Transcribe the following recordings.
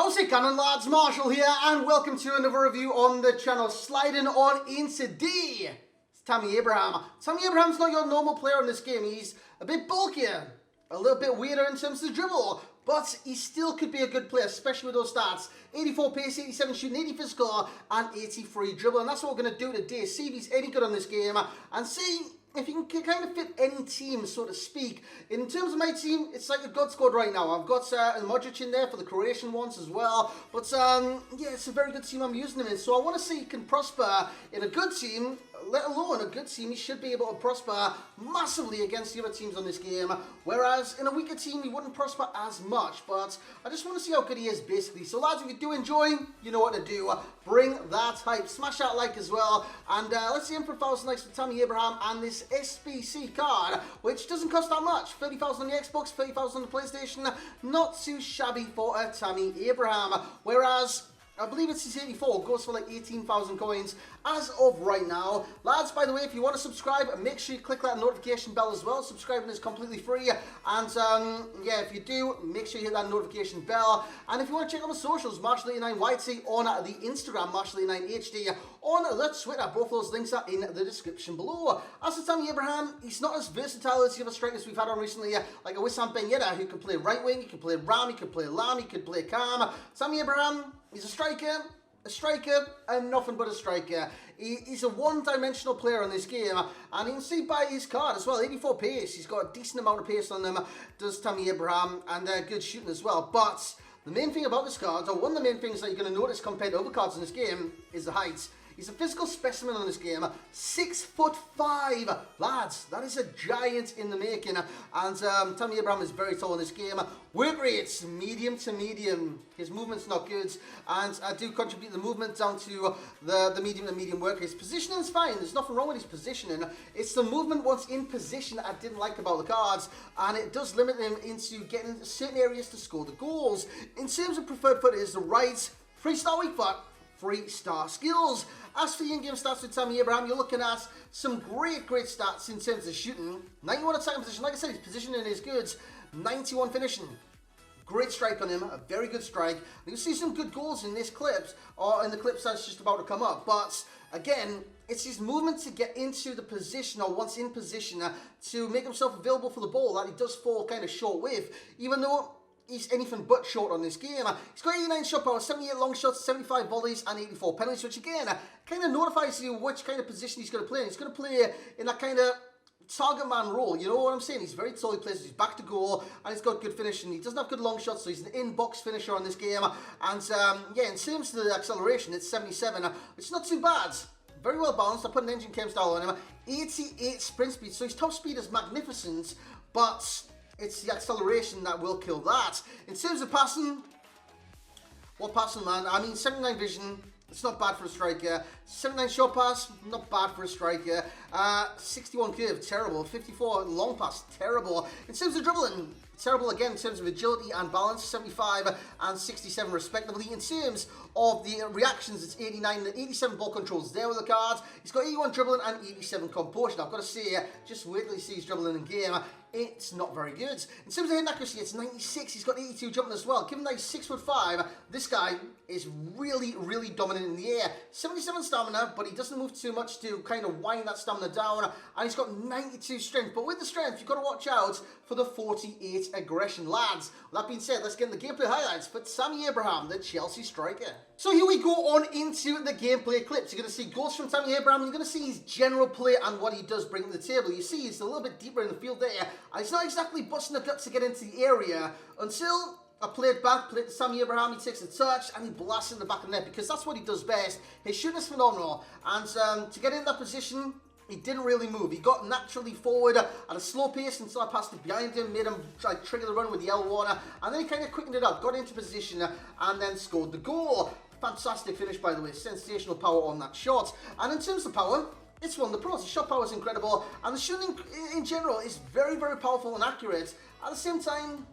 How's it going, lads? Marshall here, and welcome to another review on the channel. Sliding on in today, it's Tammy Abraham. Tammy Abraham's not your normal player in this game. He's a bit bulkier, a little bit weirder in terms of the dribble, but he still could be a good player, especially with those stats. 84 pace, 87 shooting, 80 physical, and 83 dribble. And that's what we're going to do today. See if he's any good on this game, and see if you can kind of fit any team, so to speak. In terms of my team, it's like a God squad right now. I've got Modric in there for the Croatian ones as well. But yeah, it's a very good team I'm using him in. So I want to see he can prosper in a good team, let alone a good team. He should be able to prosper massively against the other teams on this game. Whereas in a weaker team, he wouldn't prosper as much. But I just want to see how good he is, basically. So lads, if you do enjoy, you know what to do. Bring that hype. Smash that like as well. And let's aim for 1,000 likes for Tammy Abraham and this SBC card, which doesn't cost that much. 30,000 on the Xbox, 30,000 on the PlayStation. Not too shabby for a Tammy Abraham. Whereas I believe it's his 84, goes for like 18,000 coins as of right now. Lads, by the way, if you want to subscribe, make sure you click that notification bell as well. Subscribing is completely free. And yeah, if you do, make sure you hit that notification bell. And if you want to check out the socials, Marshall89YT on the Instagram, Marshall89HD on the Twitter. Both those links are in the description below. As for Tammy Abraham, he's not as versatile as the other strikers we've had on recently, like a Wissam Ben Yedder, who can play right wing, he can play Ram, he can play Lam, he can play Cam. Tammy Abraham, he's a striker, and nothing but a striker. He's a one-dimensional player in this game, and you can see by his card as well, 84 pace. He's got a decent amount of pace on him, does Tammy Abraham, and good shooting as well. But the main thing about this card, or one of the main things that you're going to notice compared to other cards in this game, is the height. He's a physical specimen on this game, 6'5", lads. That is a giant in the making. And Tammy Abraham is very tall in this game. Work rates, medium to medium. His movement's not good, and I do contribute the movement down to the medium to medium work. His positioning's fine. There's nothing wrong with his positioning. It's the movement once in position I didn't like about the cards, and it does limit him into getting certain areas to score the goals. In terms of preferred foot, is the right, 3-star weak foot, 3-star skills. As for the in-game stats with Tammy Abraham, you're looking at some great stats in terms of shooting. 91 attacking position, like I said, his positioning is good. 91 finishing. Great strike on him, a very good strike. You can see some good goals in this clips, or in the clips that's just about to come up. But again, it's his movement to get into the position, or once in position, to make himself available for the ball that he does fall kind of short with, even though he's anything but short on this game. He's got 89 shot power, 78 long shots, 75 volleys, and 84 penalties, which again, kind of notifies you which kind of position he's going to play in. He's going to play in that kind of target man role, you know what I'm saying? He's very tall, he plays his back to goal, and he's got good finishing. He doesn't have good long shots, so he's an in-box finisher on this game. And yeah, in terms of the acceleration, it's 77. It's not too bad. Very well balanced. I put an engine cam style on him. 88 sprint speed, so his top speed is magnificent, but it's the acceleration that will kill that. In terms of passing, what passing, man? I mean, 79 vision, it's not bad for a striker. 79 short pass, not bad for a striker. 61 curve, terrible. 54 long pass, terrible. In terms of dribbling, terrible again in terms of agility and balance, 75 and 67 respectively. In terms of the reactions, it's 89 and 87 ball controls there with the cards. He's got 81 dribbling and 87 composure. I've got to say, just wait till you see his dribbling in game. It's not very good. In terms of hitting accuracy, it's 96. He's got 82 jumping as well. Given that he's 6'5", this guy is really, really dominant in the air. 77 stamina, but he doesn't move too much to kind of wind that stamina down. And he's got 92 strength. But with the strength, you've got to watch out for the 48 aggression, lads. With that being said, let's get in the gameplay highlights for Tammy Abraham, the Chelsea striker. So here we go on into the gameplay clips. You're going to see goals from Tammy Abraham. You're going to see his general play and what he does bring to the table. You see he's a little bit deeper in the field there. And he's not exactly busting the gut to get into the area until I play it back, play it to Tammy Abraham. He takes a touch and he blasts in the back of the net because that's what he does best. His shooting is phenomenal. And to get in that position, he didn't really move. He got naturally forward at a slow pace until I passed it behind him, made him try to trigger the run with the L1, and then he kind of quickened it up, got into position, and then scored the goal. Fantastic finish, by the way. Sensational power on that shot. And in terms of power, it's one of the pros. The shot power is incredible, and the shooting in general is very, very powerful and accurate. At the same time,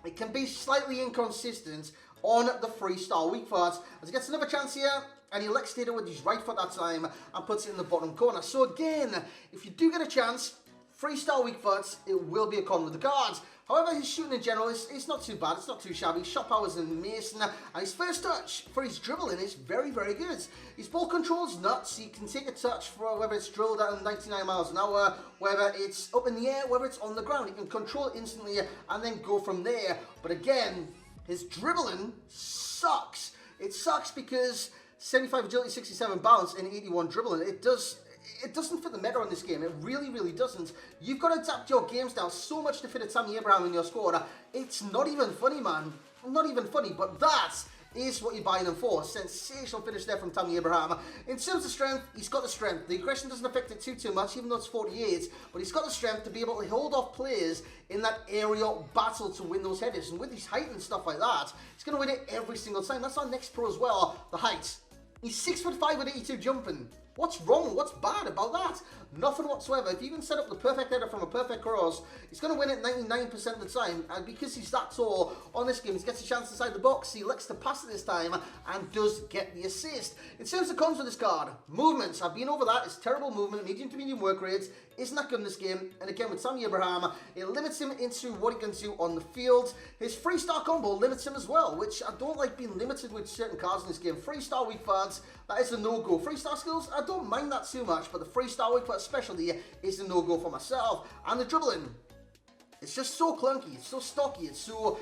it can be slightly inconsistent on the 3-star weak foot. As he gets another chance here, and he elects it with his right foot that time and puts it in the bottom corner. So again, if you do get a chance, 3-star weak foot, it will be a con with the cards. However, his shooting in general is not too bad, it's not too shabby. Shot power is amazing, and his first touch for his dribbling is very, very good. His ball control is nuts. He can take a touch for whether it's drilled at 99 miles an hour, whether it's up in the air, whether it's on the ground. He can control it instantly and then go from there. But again, his dribbling sucks. It sucks because 75 agility, 67 balance, and 81 dribbling. It doesn't fit the meta on this game. It really, really doesn't. You've got to adapt your games now so much to fit a Tammy Abraham in your squad. It's not even funny, man. Not even funny, but that is what you're buying him for. Sensational finish there from Tammy Abraham. In terms of strength, he's got the strength. The aggression doesn't affect it too much, even though it's 48, but he's got the strength to be able to hold off players in that aerial battle to win those headers. And with his height and stuff like that, he's going to win it every single time. That's our next pro as well, the height. He's 6'5" with 82 jumping. What's wrong? What's bad about that? Nothing whatsoever. If you can set up the perfect header from a perfect cross, he's going to win it 99% of the time. And because he's that tall on this game, he gets a chance inside the box. He elects to pass it this time and does get the assist. In terms of cons with this card, movements. I've been over that. It's terrible movement. Medium to medium work rates. Isn't that good in this game? And again, with Tammy Abraham, it limits him into what he can do on the field. His 3-star combo limits him as well, which I don't like being limited with certain cards in this game. 3-star weak foot, that is a no-go. 3-star skills, I don't mind that too much, but the 3-star weak foot especially is a no-go for myself. And the dribbling, it's just so clunky, it's so stocky, it's so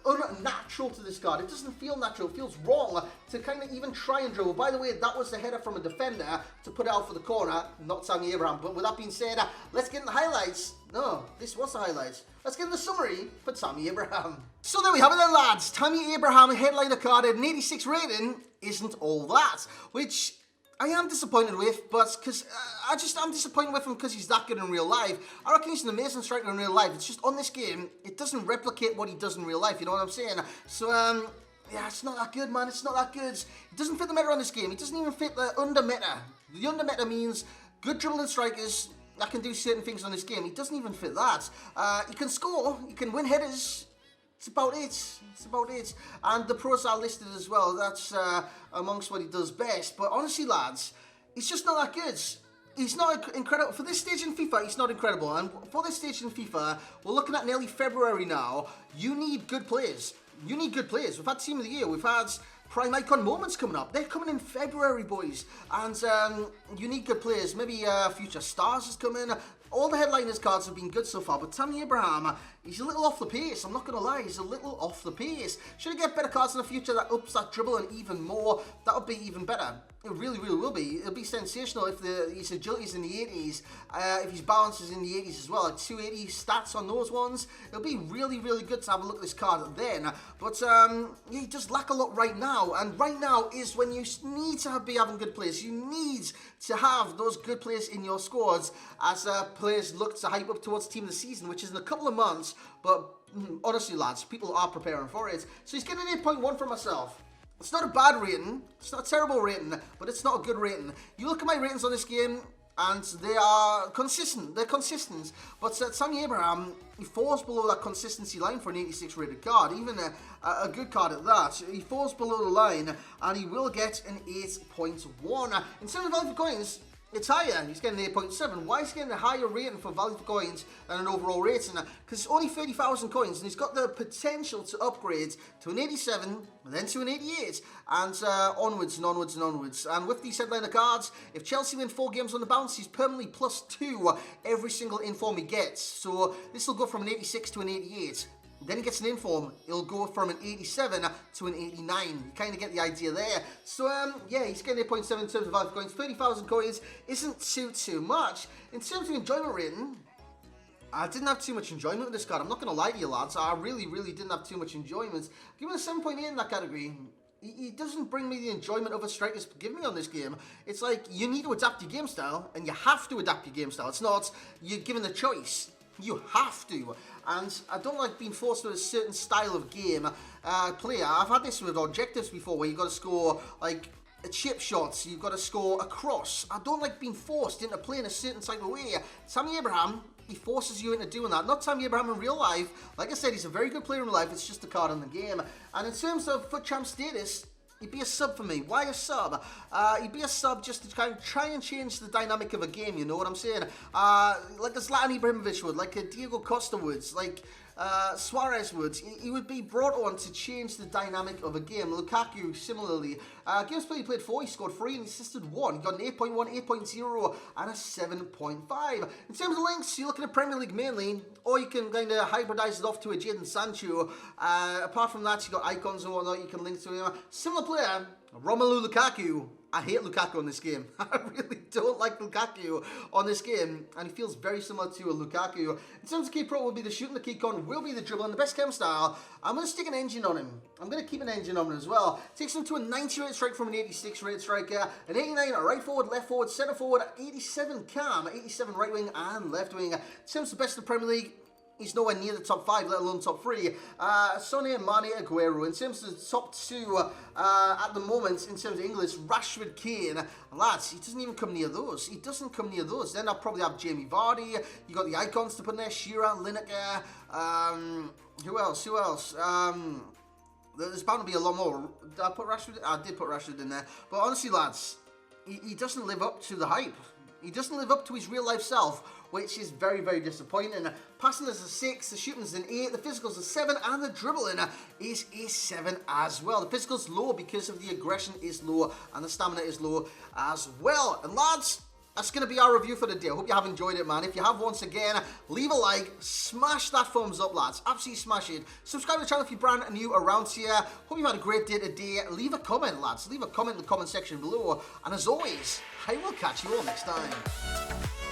unnatural to this card. It doesn't feel natural, it feels wrong to kind of even try and dribble. By the way, that was the header from a defender to put it out for the corner, not Tammy Abraham. But with that being said, let's get in the highlights. No, this was the highlights. Let's get in the summary for Tammy Abraham. So there we have it then, lads. Tammy Abraham, headliner card at an 86 rating, isn't all that, which I am disappointed with, but because I'm disappointed with him because he's that good in real life. I reckon he's an amazing striker in real life. It's just on this game, it doesn't replicate what he does in real life, you know what I'm saying? So, yeah, it's not that good, man. It's not that good. It doesn't fit the meta on this game. It doesn't even fit the under meta. The under meta means good dribbling strikers that can do certain things on this game. It doesn't even fit that. He can score. He can win headers. It's about it. It's about it. And the pros are listed as well. That's amongst what he does best. But honestly, lads, he's just not that good. He's not incredible. For this stage in FIFA, he's not incredible. And for this stage in FIFA, we're looking at nearly February now. You need good players. You need good players. We've had Team of the Year. We've had Prime Icon moments coming up. They're coming in February, boys. And you need good players. Maybe Future Stars is coming. All the headliners cards have been good so far, but Tammy Abraham, he's a little off the pace. I'm not going to lie, he's a little off the pace. Should he get better cards in the future that ups that dribbling even more? That would be even better. It really, really will be. It'll be sensational if his agility's in the 80s, if his balance is in the 80s as well, like 280 stats on those ones. It'll be really, really good to have a look at this card then. But he does lack a lot right now, and right now is when you need to be having good players. You need to have those good players in your squads as players look to hype up towards Team of the Season, which is in a couple of months. But honestly, lads, people are preparing for it. So he's getting an 8.1 from myself. It's not a bad rating, it's not a terrible rating, but it's not a good rating. You look at my ratings on this game, and they are consistent. They're consistent. But Tammy Abraham, he falls below that consistency line for an 86 rated card, even a good card at that. He falls below the line, and he will get an 8.1. In terms of value for coins, it's higher. He's getting an 8.7. Why is he getting a higher rating for value for coins than an overall rating? Because it's only 30,000 coins, and he's got the potential to upgrade to an 87, and then to an 88, and onwards and onwards and onwards. And with these headliner cards, if Chelsea win 4 games on the bounce, he's permanently +2 every single inform he gets. So this will go from an 86 to an 88. Then he gets an inform, it'll go from an 87 to an 89. You kind of get the idea there. So, yeah, he's getting 8.7 in terms of value for coins. 30,000 coins isn't too much. In terms of enjoyment rating, I didn't have too much enjoyment with this card. I'm not going to lie to you, lads. I really, really didn't have too much enjoyment. Give him a 7.8 in that category. He doesn't bring me the enjoyment other strikers give me on this game. It's like, you need to adapt your game style, and you have to adapt your game style. It's not you're given the choice. You have to, and I don't like being forced with a certain style of game player. I've had this with objectives before, where you've got to score like a chip shots, you've got to score a cross. I don't like being forced into playing a certain type of way. Tammy Abraham, he forces you into doing that. Not Tammy Abraham in real life. Like I said, he's a very good player in real life. It's just a card in the game. And in terms of FUT champ status, He'd be a sub for me. Why a sub? He'd be a sub just to kind of try and change the dynamic of a game, you know what I'm saying? Like a Zlatan Ibrahimovic would, like a Diego Costa would, like Suarez would. He would be brought on to change the dynamic of a game. Lukaku, similarly. Games played, he played 4, he scored 3 and he assisted 1. He got an 8.1, 8.0 and a 7.5. In terms of links, you're looking at Premier League mainly, or you can kind of hybridize it off to a Jadon Sancho. Apart from that, you got icons and whatnot you can link to him. Similar player, Romelu Lukaku. I hate Lukaku on this game. I really don't like Lukaku on this game, and he feels very similar to a Lukaku. In terms of key pro, will be the shooting, the key con will be the dribbling, the best chem style. I'm going to stick an engine on him. I'm going to keep an engine on him as well. Takes him to a 90 rate strike from an 86 rate striker, an 89 right forward, left forward, centre forward, 87 cam, 87 right wing and left wing. In terms of the best of the Premier League, he's nowhere near the top 5, let alone top 3. Sonny, Mane, Aguero. In terms of the top 2 at the moment, in terms of English, Rashford, Kane. Lads, he doesn't even come near those. He doesn't come near those. Then I'll probably have Jamie Vardy. You got the icons to put in there. Shearer, Lineker. Who else? Who else? There's bound to be a lot more. Did I put Rashford? I did put Rashford in there. But honestly, lads, he doesn't live up to the hype. He doesn't live up to his real life self, which is very, very disappointing. Passing is a 6, the shooting's an 8, the physical's a 7, and the dribbling is a 7 as well. The physical's low because of the aggression is low, and the stamina is low as well. And lads, that's going to be our review for the day. I hope you have enjoyed it, man. If you have, once again, leave a like, smash that thumbs up, lads. Absolutely smash it. Subscribe to the channel if you're brand new around here. Hope you've had a great day today. Leave a comment, lads. Leave a comment in the comment section below. And as always, I will catch you all next time.